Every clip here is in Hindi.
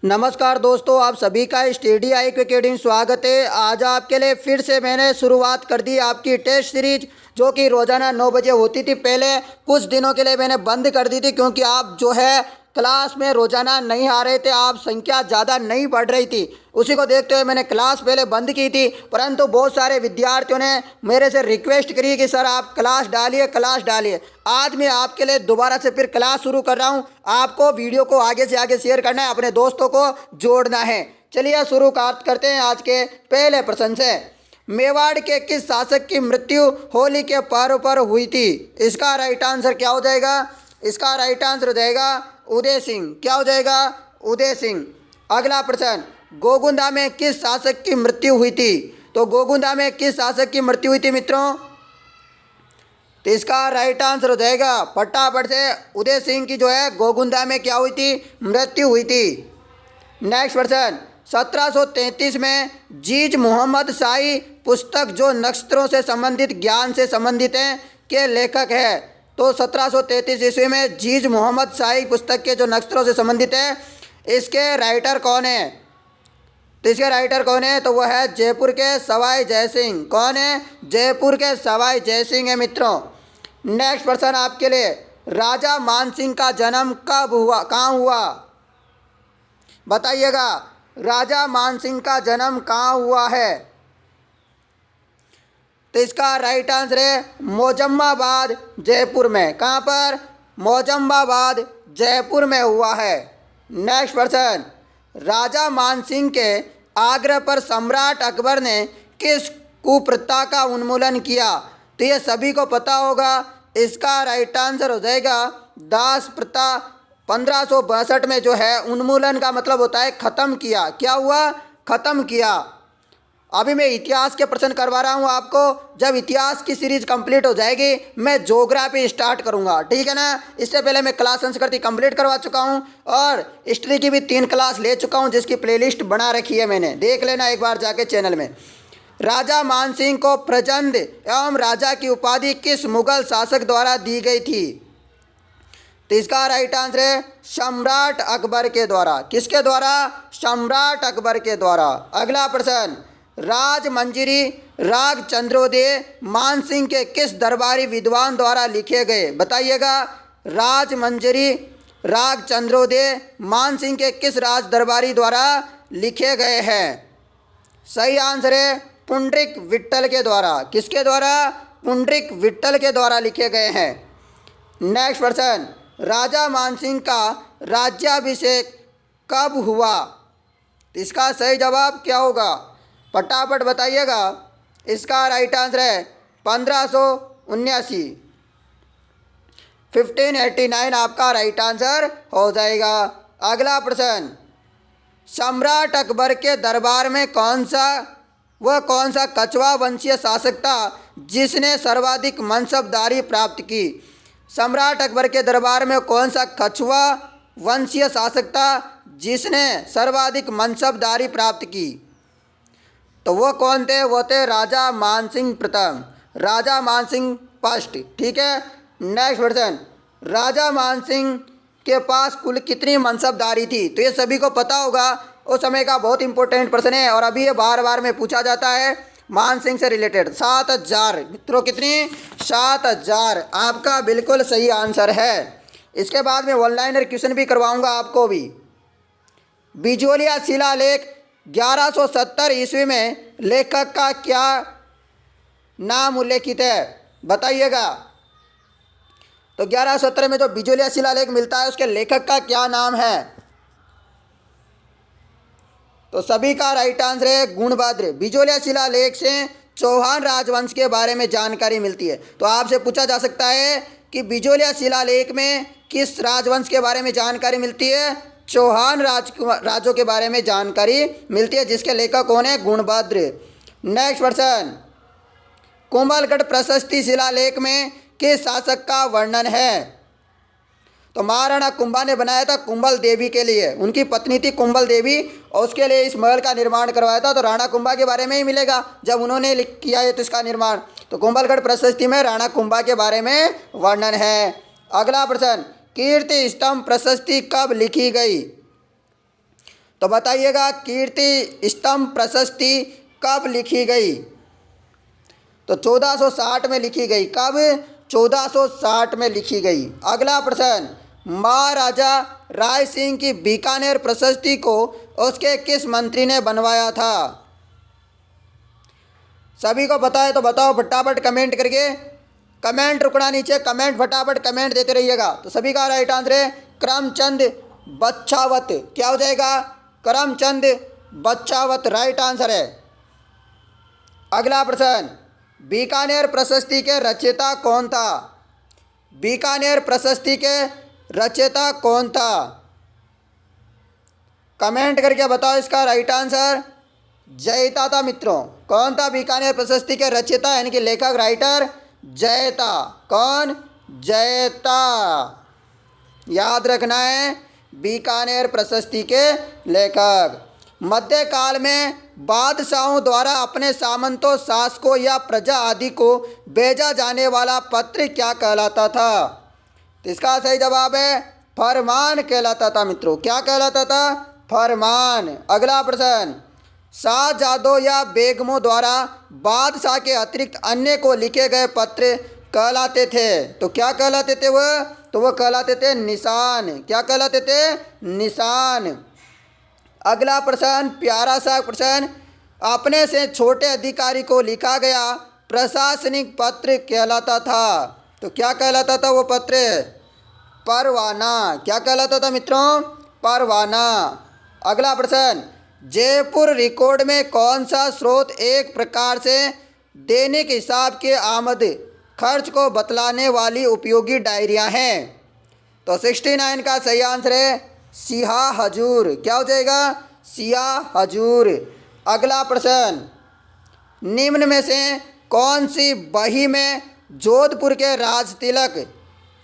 नमस्कार दोस्तों, आप सभी का स्टडी IQ अकेडमी में स्वागत है। आज आपके लिए फिर से मैंने शुरुआत कर दी आपकी टेस्ट सीरीज, जो कि रोज़ाना 9 बजे होती थी। पहले कुछ दिनों के लिए मैंने बंद कर दी थी, क्योंकि आप जो है क्लास में रोज़ाना नहीं आ रहे थे, आप संख्या ज़्यादा नहीं बढ़ रही थी। उसी को देखते हुए मैंने क्लास पहले बंद की थी, परंतु बहुत सारे विद्यार्थियों ने मेरे से रिक्वेस्ट करी कि सर आप क्लास डालिए। आज मैं आपके लिए दोबारा से फिर क्लास शुरू कर रहा हूँ। आपको वीडियो को आगे से आगे शेयर करना है, अपने दोस्तों को जोड़ना है। चलिए शुरू करते हैं आज के पहले प्रश्न से। मेवाड़ के किस शासक की मृत्यु होली के पर्व पर हुई थी? इसका राइट आंसर क्या हो जाएगा? इसका राइट आंसर हो जाएगा उदय सिंह। क्या हो जाएगा? उदय सिंह। अगला प्रश्न, गोगुंदा में किस शासक की मृत्यु हुई थी? तो गोगुंदा में किस शासक की मृत्यु हुई थी मित्रों? तो इसका राइट आंसर हो जाएगा फटाफट से उदय सिंह की जो है गोगुंदा में क्या हुई थी? मृत्यु हुई थी। नेक्स्ट प्रश्न, 1733 में जीज मोहम्मद शाही पुस्तक जो नक्षत्रों से संबंधित ज्ञान से संबंधित है के लेखक है? तो 1733 ईस्वी में जीज मोहम्मद शाही पुस्तक के जो नक्षत्रों से संबंधित है, इसके राइटर कौन है? तो इसके राइटर कौन है? तो वह है जयपुर के सवाई जयसिंह। कौन है? जयपुर के सवाई जयसिंह है मित्रों। नेक्स्ट प्रश्न आपके लिए, राजा मानसिंह का जन्म कब हुआ, कहाँ हुआ? बताइएगा, राजा मानसिंह का जन्म कहाँ हुआ है? तो इसका राइट आंसर है मोजम्माबाद, जयपुर में। कहाँ पर? मोजम्माबाद, जयपुर में हुआ है। नेक्स्ट प्रश्न, राजा मानसिंह के आग्रह पर सम्राट अकबर ने किस कुप्रथा का उन्मूलन किया? तो ये सभी को पता होगा। इसका राइट आंसर हो जाएगा दास प्रथा। 1562 में जो है उन्मूलन का मतलब होता है ख़त्म किया। क्या हुआ? ख़त्म किया। अभी मैं इतिहास के प्रश्न करवा रहा हूँ आपको। जब इतिहास की सीरीज कंप्लीट हो जाएगी, मैं ज्योग्राफी स्टार्ट करूँगा, ठीक है ना। इससे पहले मैं क्लास संस्कृति कंप्लीट करवा चुका हूँ और हिस्ट्री की भी 3 क्लास ले चुका हूँ, जिसकी प्लेलिस्ट बना रखी है मैंने, देख लेना एक बार जाके चैनल में। राजा मानसिंह को प्रचंड एवं राजा की उपाधि किस मुगल शासक द्वारा दी गई थी? तो इसका राइट आंसर है सम्राट अकबर के द्वारा। किसके द्वारा? सम्राट अकबर के द्वारा। अगला प्रश्न, राजमंजरी राग चंद्रोदय मानसिंह के किस दरबारी विद्वान द्वारा लिखे गए? बताइएगा, राजमंजरी राग चंद्रोदय मानसिंह के किस राज दरबारी द्वारा लिखे गए हैं? सही आंसर है पुंडरीक विट्ठल के द्वारा। किसके द्वारा? पुंडरीक विट्ठल के द्वारा लिखे गए हैं। नेक्स्ट प्रश्न, राजा मानसिंह का राज्याभिषेक कब हुआ? इसका सही जवाब क्या होगा? फटाफट बताइएगा। इसका राइट आंसर है 1579। 1589 आपका राइट आंसर हो जाएगा। अगला प्रश्न, सम्राट अकबर के दरबार में कौन सा कछवा वंशीय शासक था जिसने सर्वाधिक मनसबदारी प्राप्त की? सम्राट अकबर के दरबार में कौन सा कछवा वंशीय शासक था जिसने सर्वाधिक मनसबदारी प्राप्त की? तो वो कौन थे? वो थे राजा मानसिंह प्रथम, राजा मानसिंह फर्स्ट, ठीक है। नेक्स्ट प्रश्न, राजा मानसिंह के पास कुल कितनी मनसबदारी थी? तो ये सभी को पता होगा, उस समय का बहुत इंपॉर्टेंट प्रश्न है और अभी ये बार बार में पूछा जाता है मानसिंह से रिलेटेड। 7000 मित्रों, कितनी? 7000 आपका बिल्कुल सही आंसर है। इसके बाद में वन लाइनर क्वेश्चन भी करवाऊंगा आपको भी। बिजोलिया शिलालेख 1170 ईस्वी में लेखक का क्या नाम उल्लेखित है? बताइएगा। तो 1170 में जो बिजोलिया शिलालेख मिलता है, उसके लेखक का क्या नाम है? तो सभी का राइट आंसर है गुणभद्र। बिजोलिया शिलालेख से चौहान राजवंश के बारे में जानकारी मिलती है। तो आपसे पूछा जा सकता है कि बिजोलिया शिलालेख में किस राजवंश के बारे में जानकारी मिलती है? चौहान राजों के बारे में जानकारी मिलती है, जिसके लेखक कौन है? गुणभद्र। नेक्स्ट प्रश्न, कुंभलगढ़ प्रशस्ति शिलालेख में किस शासक का वर्णन है? तो महाराणा कुंभा ने बनाया था कुंभल देवी के लिए, उनकी पत्नी थी कुंभल देवी और उसके लिए इस महल का निर्माण करवाया था। तो राणा कुंभा के बारे में ही मिलेगा जब उन्होंने किया है तो इसका निर्माण। तो कुंभलगढ़ प्रशस्ति में राणा कुंभा के बारे में वर्णन है। अगला प्रश्न, कीर्ति स्तंभ प्रशस्ति कब लिखी गई? तो बताइएगा कीर्ति स्तंभ प्रशस्ति कब लिखी गई? तो 1460 में लिखी गई। कब? 1460 में लिखी गई। अगला प्रश्न, महाराजा राय सिंह की बीकानेर प्रशस्ति को उसके किस मंत्री ने बनवाया था? सभी को पता है तो बताओ फटाफट कमेंट करके। कमेंट रुकना नीचे, कमेंट फटाफट कमेंट देते रहिएगा। तो सभी का राइट आंसर है करमचंद बच्छावत। क्या हो जाएगा? करमचंद बच्छावत राइट आंसर है। अगला प्रश्न, बीकानेर प्रशस्ति के रचयिता कौन था? बीकानेर प्रशस्ति के रचयिता कौन था? कमेंट करके बताओ इसका राइट आंसर। जयता था मित्रों। कौन था बीकानेर प्रशस्ति के रचयिता यानी कि लेखक राइटर? जयता। कौन? जयता। याद रखना है, बीकानेर प्रशस्ति के लेखक। मध्यकाल में बादशाहों द्वारा अपने सामंतों, शासकों या प्रजा आदि को भेजा जाने वाला पत्र क्या कहलाता था? तो इसका सही जवाब है फरमान कहलाता था मित्रों। क्या कहलाता था? फरमान। अगला प्रश्न, शाहजादों या बेगमों द्वारा बादशाह के अतिरिक्त अन्य को लिखे गए पत्र कहलाते थे। तो क्या कहलाते थे वह? तो वह कहलाते थे निशान। क्या कहलाते थे? निशान। अगला प्रश्न, प्यारा सा प्रश्न, अपने से छोटे अधिकारी को लिखा गया प्रशासनिक पत्र कहलाता था। तो क्या कहलाता था वो पत्र? परवाना। क्या कहलाता था मित्रों? परवाना। अगला प्रश्न, जयपुर रिकॉर्ड में कौन सा स्रोत एक प्रकार से दैनिक हिसाब के आमद खर्च को बतलाने वाली उपयोगी डायरियां हैं? तो 69 का सही आंसर है सियाह हजूर। क्या हो जाएगा? सियाह हजूर। अगला प्रश्न, निम्न में से कौन सी बही में जोधपुर के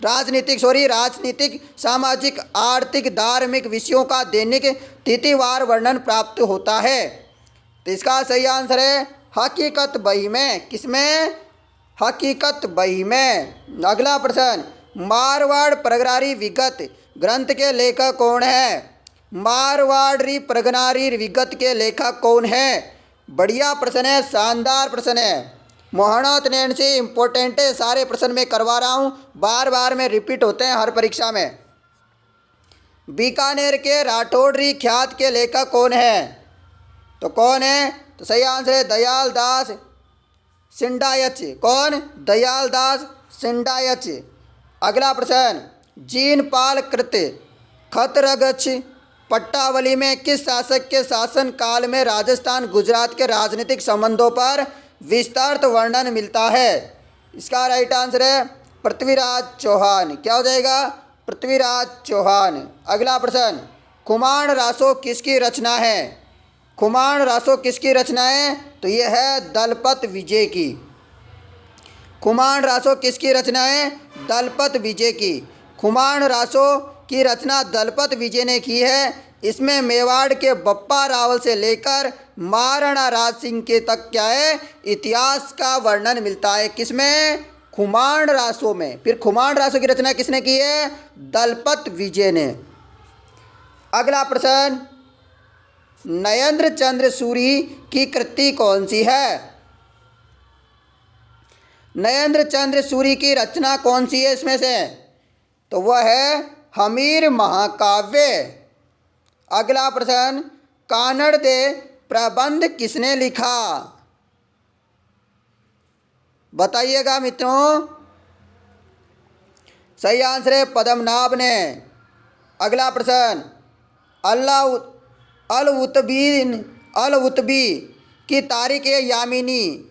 राजनीतिक, सामाजिक, आर्थिक, धार्मिक विषयों का दैनिक तिथिवार वर्णन प्राप्त होता है? तो इसका सही आंसर है हकीकत बही में। किसमें? हकीकत बही में। अगला प्रश्न, मारवाड़ प्रगनारी विगत ग्रंथ के लेखक कौन है? मारवाड़ी प्रगनारी विगत के लेखक कौन है? बढ़िया प्रश्न है, शानदार प्रश्न है। मोहनत नैन से इम्पोर्टेंट है, सारे प्रश्न में करवा रहा हूँ, बार बार में रिपीट होते हैं हर परीक्षा में। बीकानेर के राठौड़ी ख्यात के लेखक कौन है? तो कौन है? तो सही आंसर है दयाल दास सिंडायच। कौन? दयाल दास सिंडायच। अगला प्रश्न, जीन पाल कृत खतरगछ पट्टावली में किस शासक के शासन काल में राजस्थान गुजरात के राजनीतिक संबंधों पर विस्तृत वर्णन मिलता है? इसका राइट आंसर है पृथ्वीराज चौहान। क्या हो जाएगा? पृथ्वीराज चौहान। अगला प्रश्न, खुमान रासो किसकी रचना है? खुमान रासो किसकी रचना है? तो यह है दलपत विजय की। खुमान रासो किसकी रचना है? दलपत विजय की। खुमान रासो की रचना दलपत विजय ने की है। इसमें मेवाड़ के बप्पा रावल से लेकर महाराणा राज सिंह के तक क्या है? इतिहास का वर्णन मिलता है। किसमें? खुमान रासो में। फिर खुमान रासो की रचना किसने की है? दलपत विजय ने। अगला प्रश्न, नरेंद्र चंद्र सूरी की कृति कौन सी है? नरेंद्र चंद्र सूरी की रचना कौन सी है इसमें से? तो वह है हमीर महाकाव्य। अगला प्रश्न, कानड़ दे प्रबंध किसने लिखा? बताइएगा मित्रों। सही आंसर है पद्मनाभ ने। अगला प्रश्न, अल उतबी की तारीख यामिनी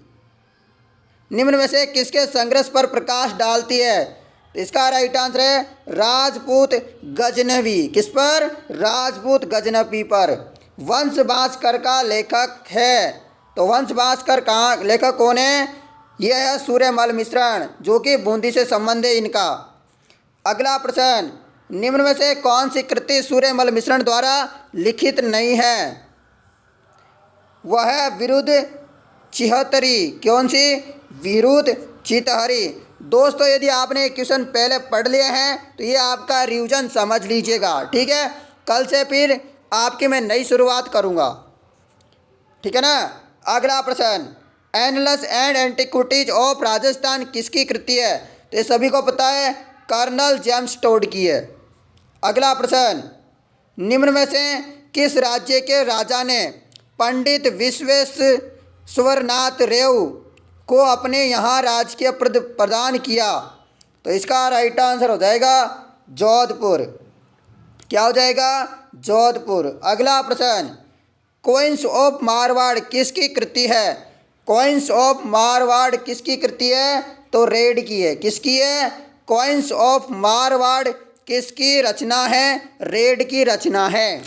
निम्न में से किसके संघर्ष पर प्रकाश डालती है? इसका राइट आंसर है राजपूत गजनवी। किस पर? राजपूत गजनवी पर। वंश भास्कर का लेखक है। तो वंश भास्कर का लेखक कौन है? यह है सूर्यमल मिश्रण, जो कि बूंदी से संबंध है इनका। अगला प्रश्न, निम्न में से कौन सी कृति सूर्यमल मिश्रण द्वारा लिखित नहीं है? वह है विरुद्ध चिहतरी। कौन सी? विरुद्ध चितहरी। दोस्तों, यदि आपने क्वेश्चन पहले पढ़ लिए हैं तो ये आपका रिवीजन समझ लीजिएगा, ठीक है। कल से फिर आपकी मैं नई शुरुआत करूँगा। ठीक है ना। अगला प्रश्न, annulus and antiquities of Rajasthan किसकी कृति है? तो ये सभी को पता है, कर्नल जेम्स टोड की है। अगला प्रश्न, निम्न में से किस राज्य के राजा ने पंडित विश्वेश्वरनाथ रेव को अपने यहाँ राजकीय पद प्रदान किया? तो इसका राइट आंसर हो जाएगा जोधपुर। क्या हो जाएगा? जोधपुर। अगला प्रश्न, क्वींस ऑफ मारवाड़ किसकी कृति है? क्वींस ऑफ मारवाड़ किसकी कृति है? तो रेड की है। किसकी है? क्वींस ऑफ मारवाड़ किसकी रचना है? रेड की रचना है।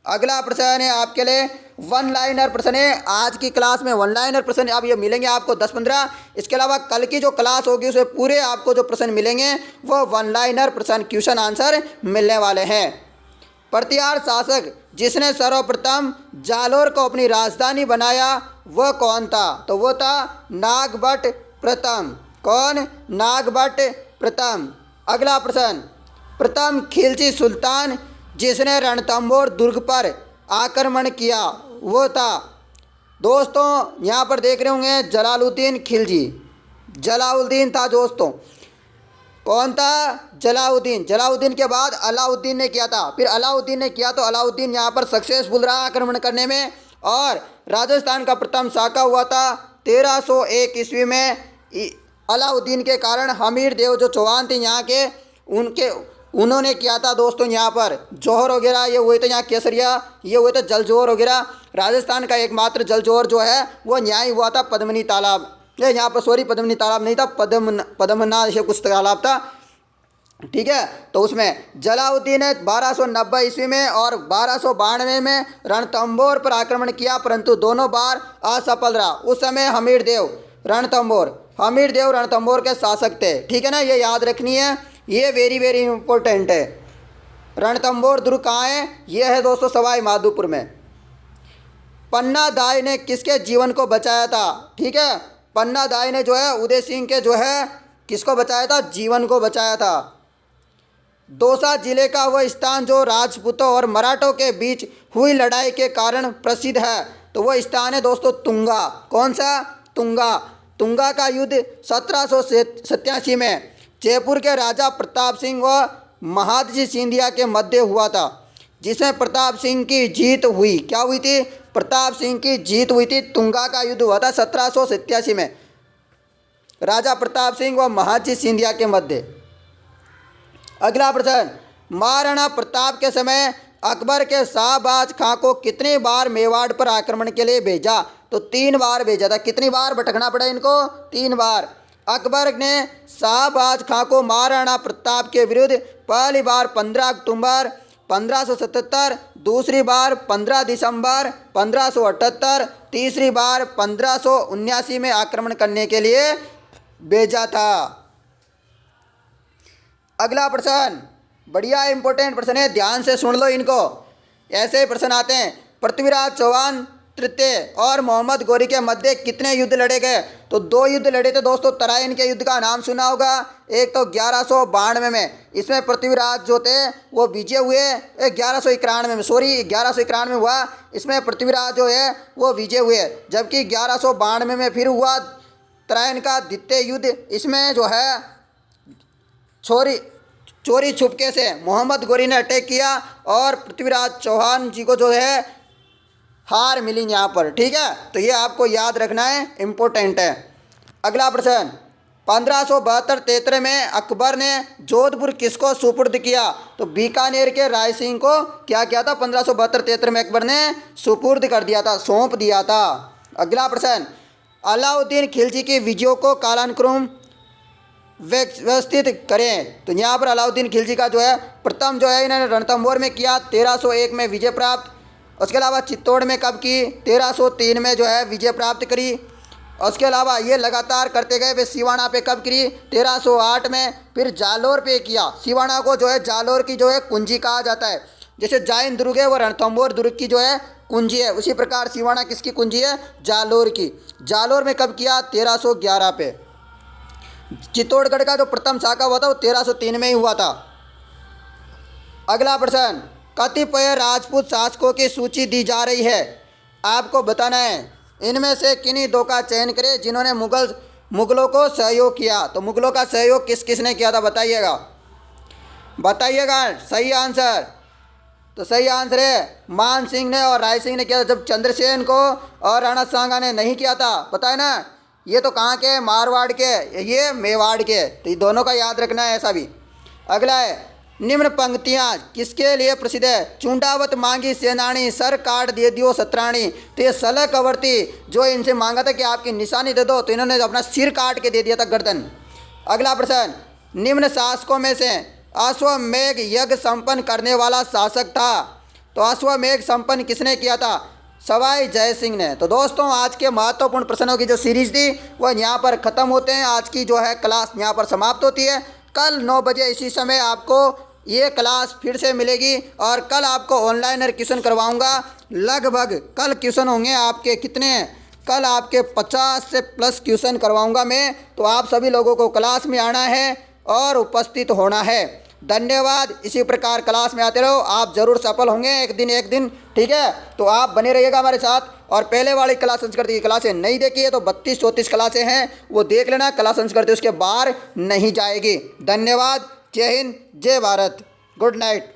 अगला प्रश्न है आपके लिए वन लाइनर प्रश्न है। आज की क्लास में वन लाइनर प्रश्न अब ये मिलेंगे आपको 10-15। इसके अलावा कल की जो क्लास होगी उसमें पूरे आपको जो प्रश्न मिलेंगे वो वन लाइनर प्रश्न क्वेश्चन आंसर मिलने वाले हैं। प्रतिहार शासक जिसने सर्वप्रथम जालोर को अपनी राजधानी बनाया वह कौन था? तो वो था नागभट्ट प्रथम। कौन? नागभट्ट प्रथम। अगला प्रश्न, प्रथम खिलजी सुल्तान जिसने रणथंभौर दुर्ग पर आक्रमण किया वो था? दोस्तों यहाँ पर देख रहे होंगे जलालुद्दीन खिलजी। जलालुद्दीन था दोस्तों। कौन था? जलालुद्दीन। जलालुद्दीन के बाद अलाउद्दीन ने किया था। फिर अलाउद्दीन ने किया तो अलाउद्दीन यहाँ पर सक्सेसफुल रहा आक्रमण करने में, और राजस्थान का प्रथम साका हुआ था 1301 ईस्वी में। अलाउद्दीन के कारण हमीर देव जो चौहान थे यहाँ के, उन्होंने किया था दोस्तों यहाँ पर जौहर वगैरह ये हुए थे, यहाँ केसरिया ये हुए थे, जल जौहर वगैरह। राजस्थान का एकमात्र जल जौहर जो है वो यहाँ ही हुआ था पद्मनी तालाब। ये यहाँ पर सॉरी पद्मनी तालाब नहीं था, पद्मनाथ ऐसे कुछ तालाब था। ठीक है। तो उसमें जलालुद्दीन ने 1290 ईस्वी में और 1292 में रणथंभौर पर आक्रमण किया, परंतु दोनों बार असफल रहा। उस समय हमीर देव रणथंभौर के शासक थे। ठीक है ना, ये याद रखनी है, ये वेरी वेरी इंपॉर्टेंट है। रणथंभौर दुर्ग कहाँ है? ये है दोस्तों सवाई माधोपुर में। पन्ना दाई ने किसके जीवन को बचाया था? ठीक है, पन्ना दाई ने जो है उदय सिंह के जो है किसको बचाया था? जीवन को बचाया था। दौसा जिले का वह स्थान जो राजपूतों और मराठों के बीच हुई लड़ाई के कारण प्रसिद्ध है, तो वह स्थान है दोस्तों तुंगा। कौन सा? तुंगा। तुंगा का युद्ध 1787 में जयपुर के राजा प्रताप सिंह व महादजी सिंधिया के मध्य हुआ था, जिसमें प्रताप सिंह की जीत हुई। क्या हुई थी? प्रताप सिंह की जीत हुई थी। तुंगा का युद्ध हुआ था 1787 में राजा प्रताप सिंह व महादजी सिंधिया के मध्य। अगला प्रश्न, महाराणा प्रताप के समय अकबर के शाहबाज खां को कितनी बार मेवाड़ पर आक्रमण के लिए भेजा? तो 3 बार भेजा था। कितनी बार भटकना पड़ा इनको? 3 बार। अकबर ने शाहबाज खां को महाराणा प्रताप के विरुद्ध पहली बार 15 अक्टूबर 1577, दूसरी बार 15 दिसंबर 1578, तीसरी बार 1579 में आक्रमण करने के लिए भेजा था। अगला प्रश्न बढ़िया इंपॉर्टेंट प्रश्न है, ध्यान से सुन लो इनको। ऐसे प्रश्न आते हैं, पृथ्वीराज चौहान तृतीय और मोहम्मद गौरी के मध्य कितने युद्ध लड़े गए? तो 2 युद्ध लड़े थे दोस्तों। तराइन के युद्ध का नाम सुना होगा। एक तो 1192 में, इसमें पृथ्वीराज जो थे वो विजय हुए। 1191 में हुआ, इसमें पृथ्वीराज जो है वो विजय हुए। जबकि 1192 में फिर हुआ तराइन का द्वितीय युद्ध। इसमें जो है चोरी छुपके से मोहम्मद गौरी ने अटैक किया और पृथ्वीराज चौहान जी को जो है हार मिली यहाँ पर। ठीक है, तो ये आपको याद रखना है, इम्पोर्टेंट है। अगला प्रश्न, 1572-73 में अकबर ने जोधपुर किसको सुपुर्द किया? तो बीकानेर के राय सिंह को क्या किया था? 1572-73 में अकबर ने सुपुर्द कर दिया था, सौंप दिया था। अगला प्रश्न, अलाउद्दीन खिलजी की विजयों को कालानुक्रम व्यवस्थित करें। तो यहाँ पर अलाउद्दीन खिलजी का जो है प्रथम जो है इन्होंने रणथंभौर में किया, 1301 में विजय प्राप्त। उसके अलावा चित्तौड़ में कब की? 1303 में जो है विजय प्राप्त करी। उसके अलावा ये लगातार करते गए। वे सिवाना पे कब करी? 1308 में। फिर जालोर पे किया। सिवाना को जो है जालोर की जो है कुंजी कहा जाता है। जैसे जाइन दुर्ग है वो रणथंभौर दुर्ग की जो है कुंजी है, उसी प्रकार सिवाना किसकी कुंजी है? जालोर की। जालोर में कब किया? 1311 पे। चित्तौड़गढ़ का जो प्रथम शाखा हुआ था वो 1303 में ही हुआ था। अगला प्रश्न, कतिपय राजपूत शासकों की सूची दी जा रही है। आपको बताना है इनमें से किन्हीं दो का चयन करें जिन्होंने मुगलों को सहयोग किया। तो मुगलों का सहयोग किस किसने किया था बताइएगा, बताइएगा सही आंसर। तो सही आंसर है मान सिंह ने और राय सिंह ने किया, जब चंद्रसेन को और राणा सांगा ने नहीं किया था। पता है ना, ये तो कहाँ के, मारवाड़ के, ये मेवाड़ के। तो ये दोनों का याद रखना है ऐसा भी। अगला है निम्न पंक्तियाँ किसके लिए प्रसिद्ध है। चूंडावत मांगी सेनानी, सर काट दे दियो सत्राणी। तो ये सलह कवर्ती जो इनसे मांगा था कि आपकी निशानी दे दो, तो इन्होंने अपना सिर काट के दे दिया था, गर्दन। अगला प्रश्न, निम्न शासकों में से अश्वमेघ यज्ञ संपन्न करने वाला शासक था। तो अश्वमेघ संपन्न किसने किया था, सवाई जय सिंह ने। तो दोस्तों आज के महत्वपूर्ण प्रश्नों की जो सीरीज थी वह यहाँ पर ख़त्म होते हैं। आज की जो है क्लास यहाँ पर समाप्त होती है। कल 9 बजे इसी समय आपको ये क्लास फिर से मिलेगी और कल आपको ऑनलाइन क्वेश्चन करवाऊँगा। लगभग कल क्वेश्चन होंगे आपके कितने, कल आपके 50 से प्लस क्वेश्चन करवाऊँगा मैं। तो आप सभी लोगों को क्लास में आना है और उपस्थित होना है। धन्यवाद। इसी प्रकार क्लास में आते रहो, आप ज़रूर सफल होंगे एक दिन, ठीक है। तो आप बने रहिएगा हमारे साथ। और पहले वाली कला संस्कृति की क्लासें नहीं देखी है तो 32-34 क्लासें हैं, वो देख लेना। कला संस्कृति उसके बाहर नहीं जाएगी। धन्यवाद। जय हिंद, जय भारत, गुड नाइट।